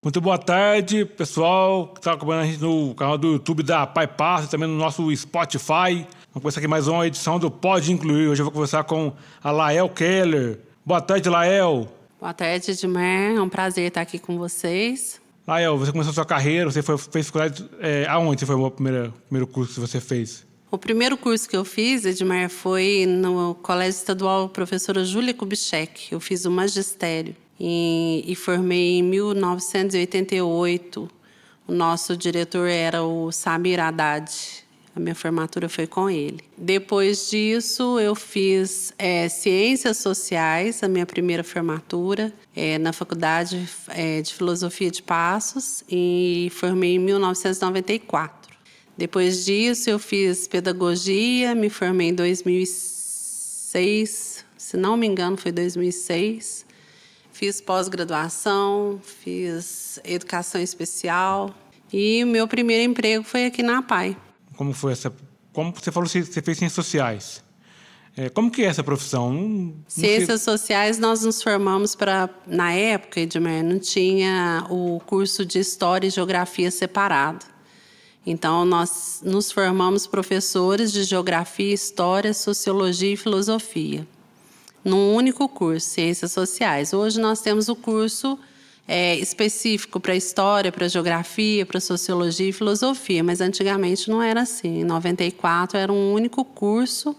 Muito boa tarde, pessoal que está acompanhando a gente no canal do YouTube da Pai Passo, também no nosso Spotify. Vamos começar aqui mais uma edição do Pode Incluir. Hoje eu vou conversar com a Lael Keller. Boa tarde, Lael. Boa tarde, Edmar. É um prazer estar aqui com vocês. Lael, você começou sua carreira, você fez faculdade... aonde você foi o primeiro curso que você fez? O primeiro curso que eu fiz, Edmar, foi no Colégio Estadual Professora Júlia Kubitschek. Eu fiz o magistério e formei em 1988. O nosso diretor era o Samir Haddad. A minha formatura foi com ele. Depois disso, eu fiz Ciências Sociais, a minha primeira formatura, na Faculdade de Filosofia de Passos, e formei em 1994. Depois disso, eu fiz Pedagogia, me formei em 2006, se não me engano, foi 2006. Fiz pós-graduação, fiz Educação Especial, e o meu primeiro emprego foi aqui na APAE. Como foi essa... Como você falou que você fez Ciências Sociais. Como que é essa profissão? Ciências Sociais, nós nos formamos na época, Edmar, não tinha o curso de História e Geografia separado. Então, nós nos formamos professores de Geografia, História, Sociologia e Filosofia, num único curso, Ciências Sociais. Hoje nós temos o curso específico para História, para Geografia, para Sociologia e Filosofia, mas antigamente não era assim. Em 94 era um único curso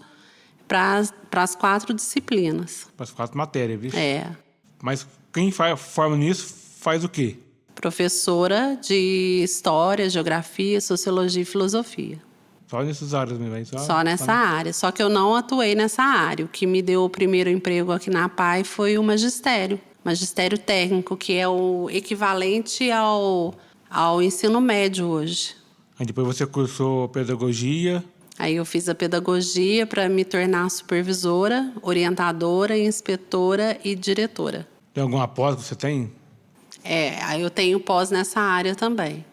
para as 4 disciplinas. Para as 4 matérias, viu? Mas quem forma nisso faz o quê? Professora de História, Geografia, Sociologia e Filosofia. Só nessas áreas mesmo? Só nessa área. Só que eu não atuei nessa área. O que me deu o primeiro emprego aqui na APAE foi o magistério. Magistério técnico, que é o equivalente ao ensino médio hoje. Aí depois você cursou Pedagogia. Aí eu fiz a Pedagogia para me tornar supervisora, orientadora, inspetora e diretora. Tem alguma pós que você tem? Aí eu tenho pós nessa área também.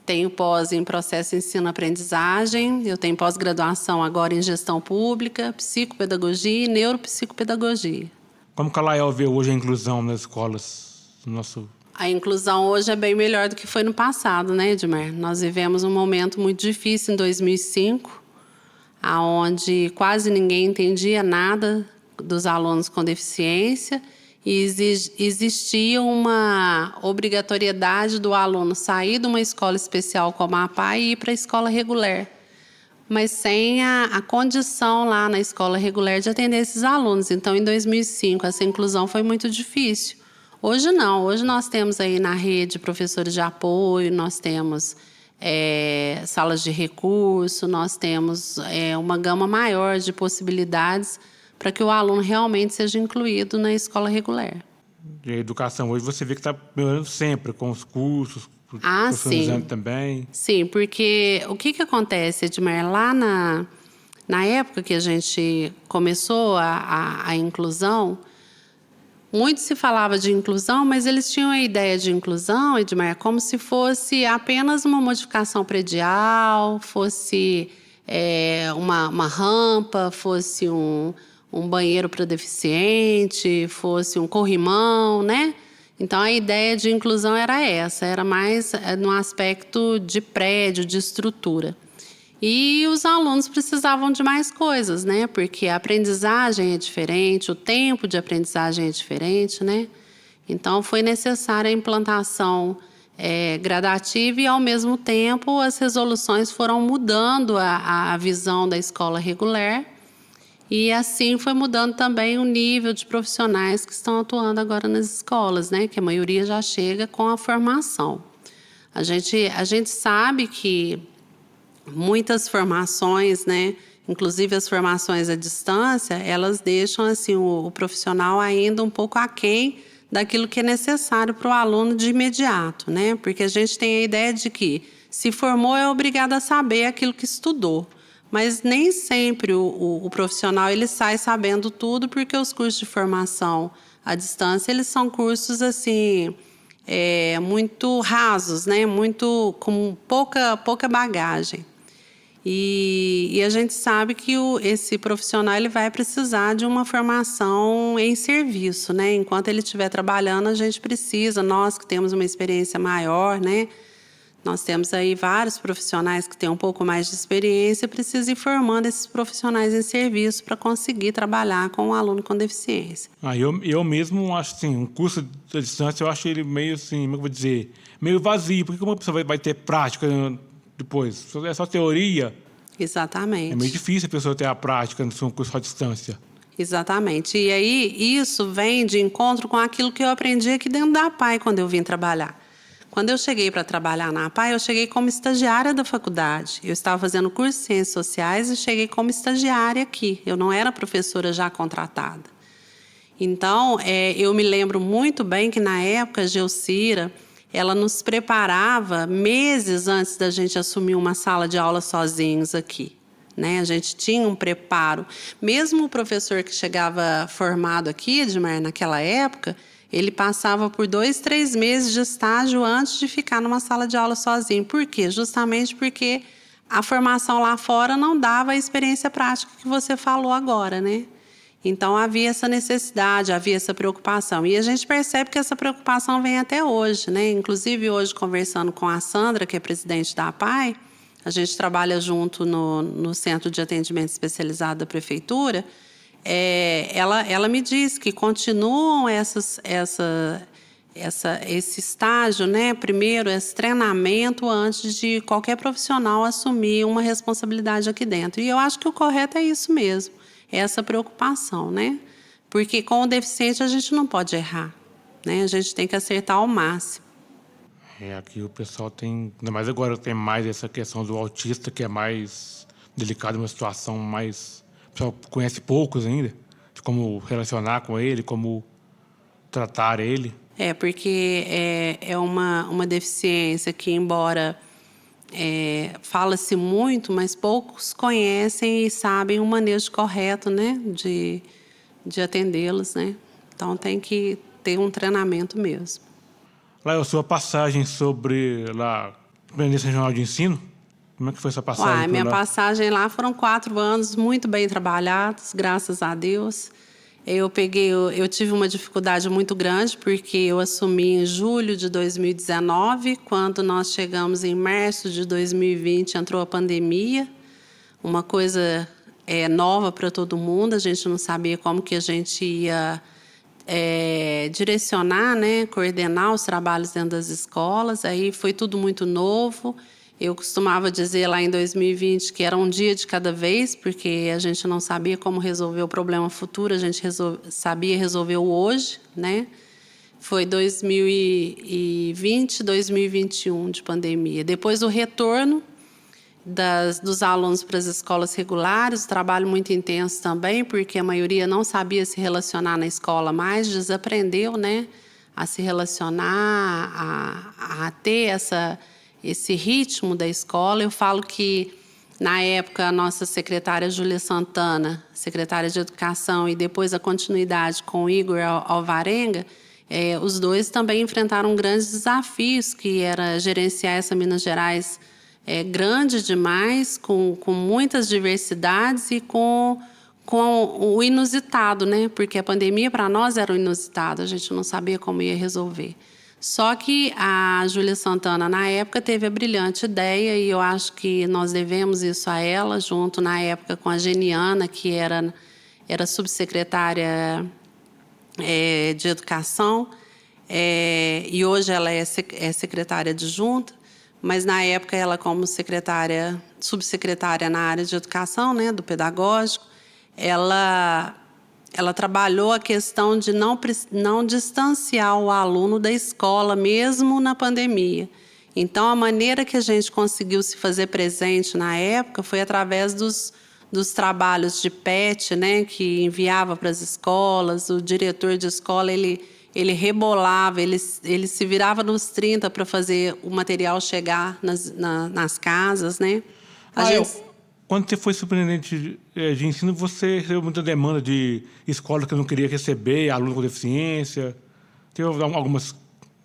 Tenho pós em processo ensino-aprendizagem, eu tenho pós-graduação agora em gestão pública, psicopedagogia e neuropsicopedagogia. Como que a Lael vê hoje a inclusão nas escolas? A inclusão hoje é bem melhor do que foi no passado, né, Edmar? Nós vivemos um momento muito difícil em 2005, onde quase ninguém entendia nada dos alunos com deficiência, e existia uma obrigatoriedade do aluno sair de uma escola especial como a APAE e ir para a escola regular, mas sem a condição lá na escola regular de atender esses alunos. Então, em 2005, essa inclusão foi muito difícil. Hoje não, hoje nós temos aí na rede professores de apoio, nós temos salas de recurso, nós temos uma gama maior de possibilidades para que o aluno realmente seja incluído na escola regular. E a educação hoje você vê que está melhorando sempre, com os cursos, sim. Também. Sim, porque o que acontece, Edmar, lá na época que a gente começou a inclusão, muito se falava de inclusão, mas eles tinham a ideia de inclusão, Edmar, como se fosse apenas uma modificação predial, fosse uma rampa, fosse um banheiro para deficiente, fosse um corrimão, né? Então, a ideia de inclusão era essa, era mais no aspecto de prédio, de estrutura. E os alunos precisavam de mais coisas, né? Porque a aprendizagem é diferente, o tempo de aprendizagem é diferente, né? Então, foi necessária a implantação gradativa e, ao mesmo tempo, as resoluções foram mudando a visão da escola regular. E assim foi mudando também o nível de profissionais que estão atuando agora nas escolas, né? Que a maioria já chega com a formação. A gente sabe que muitas formações, né? Inclusive as formações à distância, elas deixam assim, o profissional ainda um pouco aquém daquilo que é necessário para o aluno de imediato, né? Porque a gente tem a ideia de que se formou é obrigado a saber aquilo que estudou. Mas nem sempre o profissional ele sai sabendo tudo, porque os cursos de formação à distância eles são cursos assim muito rasos, né? Muito com pouca bagagem. E a gente sabe que esse profissional ele vai precisar de uma formação em serviço, né? Enquanto ele estiver trabalhando, a gente precisa, nós que temos uma experiência maior, né? Nós temos aí vários profissionais que têm um pouco mais de experiência, precisa ir formando esses profissionais em serviço para conseguir trabalhar com um aluno com deficiência. Eu mesmo acho assim, um curso de distância, eu acho ele meio assim, como eu vou dizer, meio vazio, porque como a pessoa vai ter prática depois? É só teoria. Exatamente. É meio difícil a pessoa ter a prática no curso à distância. Exatamente. E aí, isso vem de encontro com aquilo que eu aprendi aqui dentro da APAE quando eu vim trabalhar. Quando eu cheguei para trabalhar na APAE, eu cheguei como estagiária da faculdade. Eu estava fazendo curso de Ciências Sociais e cheguei como estagiária aqui. Eu não era professora já contratada. Então, eu me lembro muito bem que, na época, a Geucira, ela nos preparava meses antes da gente assumir uma sala de aula sozinhos aqui. Né? A gente tinha um preparo. Mesmo o professor que chegava formado aqui, Edmar, naquela época, ele passava por 2, 3 meses de estágio antes de ficar numa sala de aula sozinho. Por quê? Justamente porque a formação lá fora não dava a experiência prática que você falou agora, né? Então, havia essa necessidade, havia essa preocupação. E a gente percebe que essa preocupação vem até hoje, né? Inclusive, hoje, conversando com a Sandra, que é presidente da APAE, a gente trabalha junto no Centro de Atendimento Especializado da Prefeitura. Ela me diz que continuam esse estágio, né? Primeiro, esse treinamento antes de qualquer profissional assumir uma responsabilidade aqui dentro. E eu acho que o correto é isso mesmo, essa preocupação, né? Porque com o deficiente a gente não pode errar, né? A gente tem que acertar ao máximo. Aqui o pessoal tem, ainda mais agora tem mais essa questão do autista, que é mais delicado, uma situação mais... O pessoal conhece poucos ainda, de como relacionar com ele, como tratar ele. Porque é uma deficiência que, embora fala-se muito, mas poucos conhecem e sabem o manejo correto, né, de atendê-los, né? Então, tem que ter um treinamento mesmo. Lá, a sua passagem sobre a Dependência Regional de Ensino, como é que foi essa passagem? Minha passagem lá foram 4 anos muito bem trabalhados, graças a Deus. Eu tive uma dificuldade muito grande, porque eu assumi em julho de 2019, quando nós chegamos em março de 2020, entrou a pandemia, uma coisa nova para todo mundo, a gente não sabia como que a gente ia direcionar, né, coordenar os trabalhos dentro das escolas, aí foi tudo muito novo. Eu costumava dizer lá em 2020 que era um dia de cada vez, porque a gente não sabia como resolver o problema futuro, a gente sabia resolver o hoje, né? Foi 2020, 2021 de pandemia. Depois o retorno dos alunos para as escolas regulares, trabalho muito intenso também, porque a maioria não sabia se relacionar na escola mais, desaprendeu, né? A se relacionar, a ter esse ritmo da escola. Eu falo que, na época, a nossa secretária Júlia Santana, secretária de Educação, e depois a continuidade com o Igor Alvarenga, os dois também enfrentaram grandes desafios, que era gerenciar essa Minas Gerais grande demais, com muitas diversidades e com o inusitado, né? Porque a pandemia, para nós, era o inusitado, a gente não sabia como ia resolver. Só que a Júlia Santana, na época, teve a brilhante ideia, e eu acho que nós devemos isso a ela, junto, na época, com a Geniana, que era subsecretária de Educação, e hoje ela é secretária adjunta, mas, na época, ela, como subsecretária na área de Educação, né, do pedagógico, ela trabalhou a questão de não distanciar o aluno da escola, mesmo na pandemia. Então, a maneira que a gente conseguiu se fazer presente na época foi através dos trabalhos de PET, né, que enviava para as escolas. O diretor de escola, ele rebolava, ele se virava nos 30 para fazer o material chegar nas casas, né? Quando você foi superintendente de ensino, você recebeu muita demanda de escolas que não queria receber aluno com deficiência? Teve algumas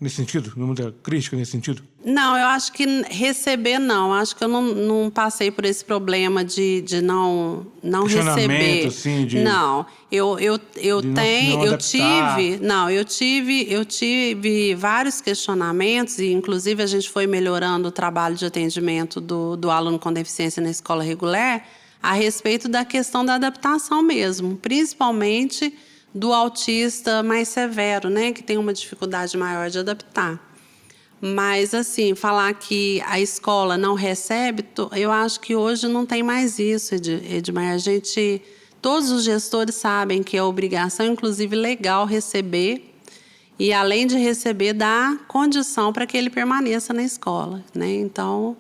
nesse sentido? Muita crítica nesse sentido? Não, eu acho que receber não. Acho que eu não passei por esse problema de não receber. Assim, de... Não, eu tenho, não adaptar. eu tive vários questionamentos e inclusive a gente foi melhorando o trabalho de atendimento do aluno com deficiência na escola regular a respeito da questão da adaptação mesmo, principalmente do autista mais severo, né, que tem uma dificuldade maior de adaptar. Mas, assim, falar que a escola não recebe, eu acho que hoje não tem mais isso, Edmar. Todos os gestores sabem que é obrigação, inclusive legal, receber e, além de receber, dar condição para que ele permaneça na escola, né? Então,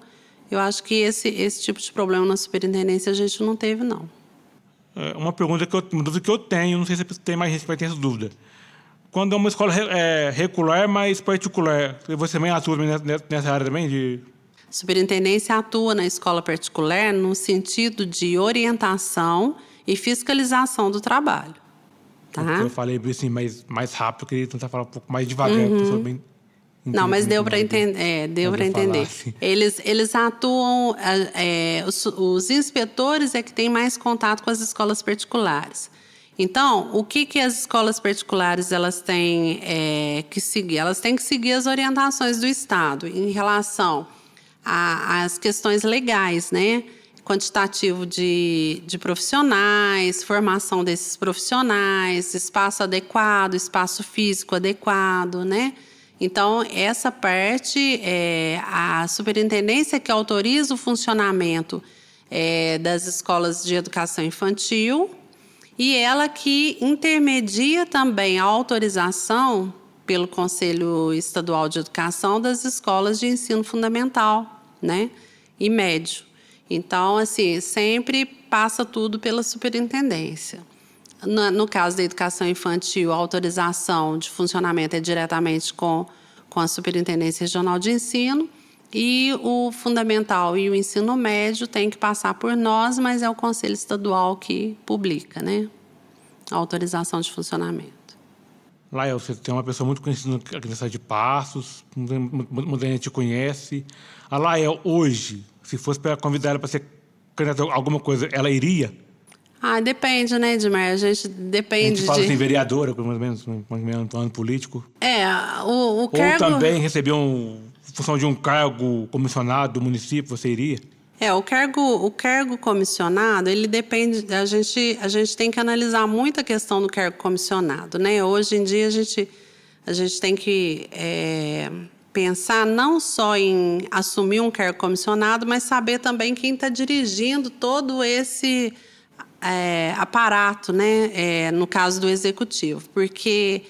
eu acho que esse tipo de problema na superintendência a gente não teve, não. Uma dúvida que eu tenho, não sei se tem mais gente que vai ter essa dúvida. Quando é uma escola regular, mas particular, você também atua nessa área também? A superintendência atua na escola particular no sentido de orientação e fiscalização do trabalho. Tá? Eu falei assim mais rápido, eu queria tentar falar um pouco mais devagar, porque eu sou bem... Não, mas deu para entender. Deu para entender. Assim. Eles atuam. Os inspetores é que têm mais contato com as escolas particulares. Então, o que as escolas particulares elas têm que seguir? Elas têm que seguir as orientações do Estado em relação às questões legais, né? Quantitativo de profissionais, formação desses profissionais, espaço adequado, espaço físico adequado, né? Então, essa parte é a superintendência que autoriza o funcionamento das escolas de educação infantil e ela que intermedia também a autorização pelo Conselho Estadual de Educação das escolas de ensino fundamental, né, e médio. Então, assim, sempre passa tudo pela superintendência. No caso da educação infantil, a autorização de funcionamento é diretamente com a Superintendência Regional de Ensino e o fundamental e o ensino médio tem que passar por nós, mas é o Conselho Estadual que publica, né, a autorização de funcionamento. Lael, você tem uma pessoa muito conhecida aqui na cidade de Passos, muita gente te conhece. A Lael, hoje, se fosse para convidar ela para ser candidata a alguma coisa, ela iria? Depende, né, Edmar? A gente depende. A gente fala assim, vereadora, mais ou menos, no plano político. O cargo... Ou também receber função de um cargo comissionado do município, você iria? O cargo comissionado, ele depende... A gente tem que analisar muito a questão do cargo comissionado, né? Hoje em dia, a gente tem que pensar não só em assumir um cargo comissionado, mas saber também quem está dirigindo todo esse... aparato, né? No caso do executivo, porque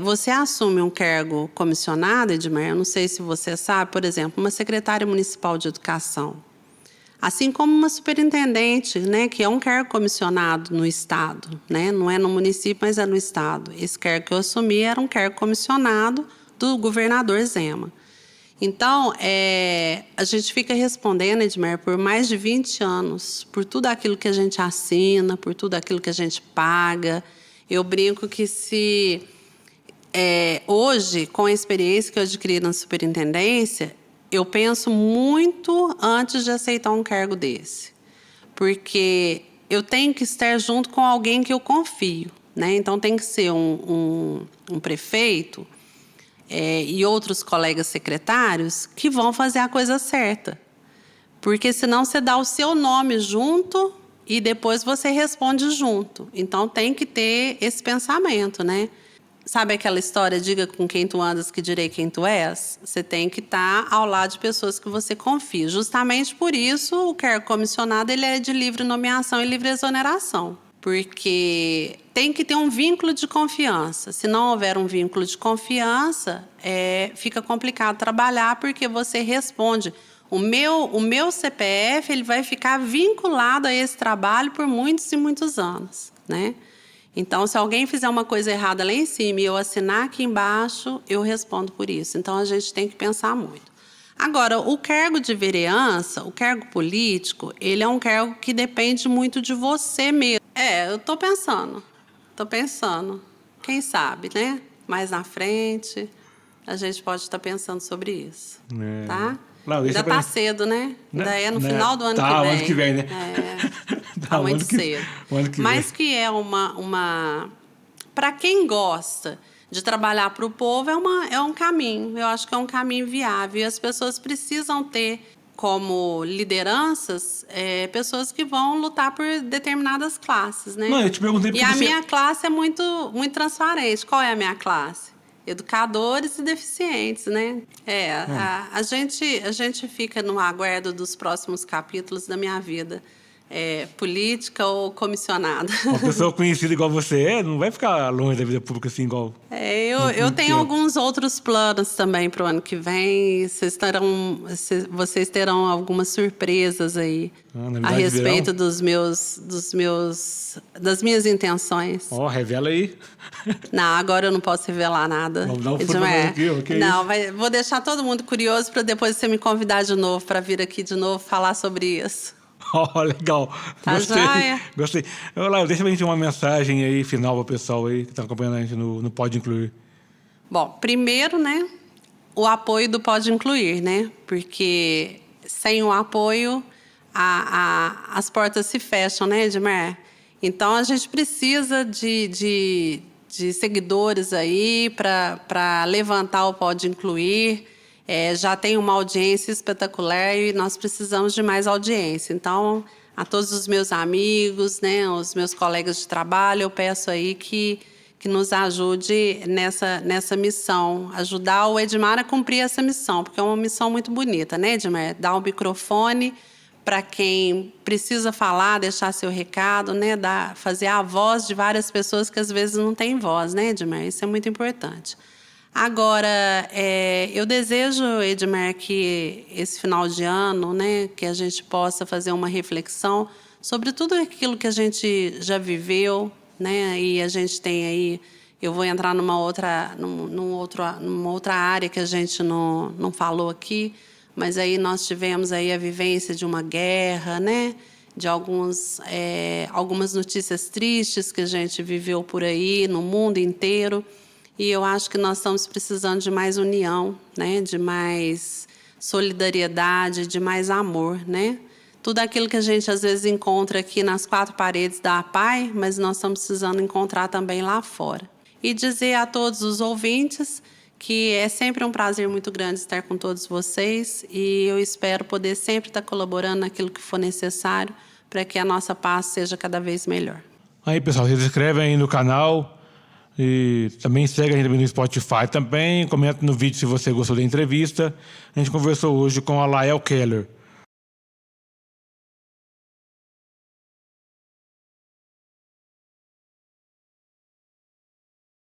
você assume um cargo comissionado, Edmar, eu não sei se você sabe, por exemplo, uma secretária municipal de educação, assim como uma superintendente, né? Que é um cargo comissionado no estado, né? Não é no município, mas é no estado. Esse cargo que eu assumi era um cargo comissionado do governador Zema. Então, a gente fica respondendo, Edmar, por mais de 20 anos, por tudo aquilo que a gente assina, por tudo aquilo que a gente paga. Eu brinco que hoje, com a experiência que eu adquiri na superintendência, eu penso muito antes de aceitar um cargo desse. Porque eu tenho que estar junto com alguém que eu confio, né? Então, tem que ser um prefeito... e outros colegas secretários que vão fazer a coisa certa. Porque senão você dá o seu nome junto e depois você responde junto. Então tem que ter esse pensamento, né? Sabe aquela história, diga com quem tu andas que direi quem tu és? Você tem que estar ao lado de pessoas que você confia. Justamente por isso o cargo comissionado ele é de livre nomeação e livre exoneração. Porque tem que ter um vínculo de confiança. Se não houver um vínculo de confiança, fica complicado trabalhar, porque você responde. O meu CPF ele vai ficar vinculado a esse trabalho por muitos e muitos anos, né? Então, se alguém fizer uma coisa errada lá em cima e eu assinar aqui embaixo, eu respondo por isso. Então, a gente tem que pensar muito. Agora, o cargo de vereança, o cargo político, ele é um cargo que depende muito de você mesmo. Eu tô pensando. Quem sabe, né? Mais na frente. a gente pode estar pensando sobre isso, tá? Não, ainda tá cedo, né? Ainda é no final do ano que vem. Tá, ano que vem, né? Tá muito cedo. Mas que é uma... Para quem gosta de trabalhar para o povo, é um caminho. Eu acho que é um caminho viável. E as pessoas precisam ter como lideranças pessoas que vão lutar por determinadas classes, né? Não, eu te perguntei porque a minha classe é muito, muito transparente. Qual é a minha classe? Educadores e deficientes, né? A gente fica no aguardo dos próximos capítulos da minha vida. Política ou comissionada. Uma pessoa conhecida igual você não vai ficar longe da vida pública assim igual... eu tenho alguns outros planos também para o ano que vem. Vocês terão algumas surpresas aí a respeito das minhas intenções. Revela aí. Não, agora eu não posso revelar nada. Vamos dar um Edmar aqui, não, vou deixar todo mundo curioso para depois você me convidar de novo para vir aqui de novo falar sobre isso. Legal. Tá Gostei. Deixa a gente uma mensagem aí final para o pessoal aí que está acompanhando a gente no Pode Incluir. Bom, primeiro, né, o apoio do Pode Incluir, né? Porque sem o apoio as portas se fecham, né, Edmar? Então a gente precisa de seguidores aí para levantar o Pode Incluir. Já tem uma audiência espetacular e nós precisamos de mais audiência. Então, a todos os meus amigos, né, os meus colegas de trabalho, eu peço aí que nos ajude nessa missão, ajudar o Edmar a cumprir essa missão, porque é uma missão muito bonita, né, Edmar? Dar um microfone para quem precisa falar, deixar seu recado, né, fazer a voz de várias pessoas que às vezes não têm voz, né, Edmar? Isso é muito importante. Agora, eu desejo, Edmar, que esse final de ano, né, que a gente possa fazer uma reflexão sobre tudo aquilo que a gente já viveu, né, e a gente tem aí, eu vou entrar numa outra área que a gente não falou aqui, mas aí nós tivemos aí a vivência de uma guerra, né, de algumas notícias tristes que a gente viveu por aí no mundo inteiro. E eu acho que nós estamos precisando de mais união, né? De mais solidariedade, de mais amor, né? Tudo aquilo que a gente às vezes encontra aqui nas quatro paredes da APAI, mas nós estamos precisando encontrar também lá fora. E dizer a todos os ouvintes que é sempre um prazer muito grande estar com todos vocês e eu espero poder sempre estar colaborando naquilo que for necessário para que a nossa paz seja cada vez melhor. Aí, pessoal, se inscrevem aí no canal. E também segue a gente no Spotify também. Comenta no vídeo se você gostou da entrevista. A gente conversou hoje com a Lael Keller.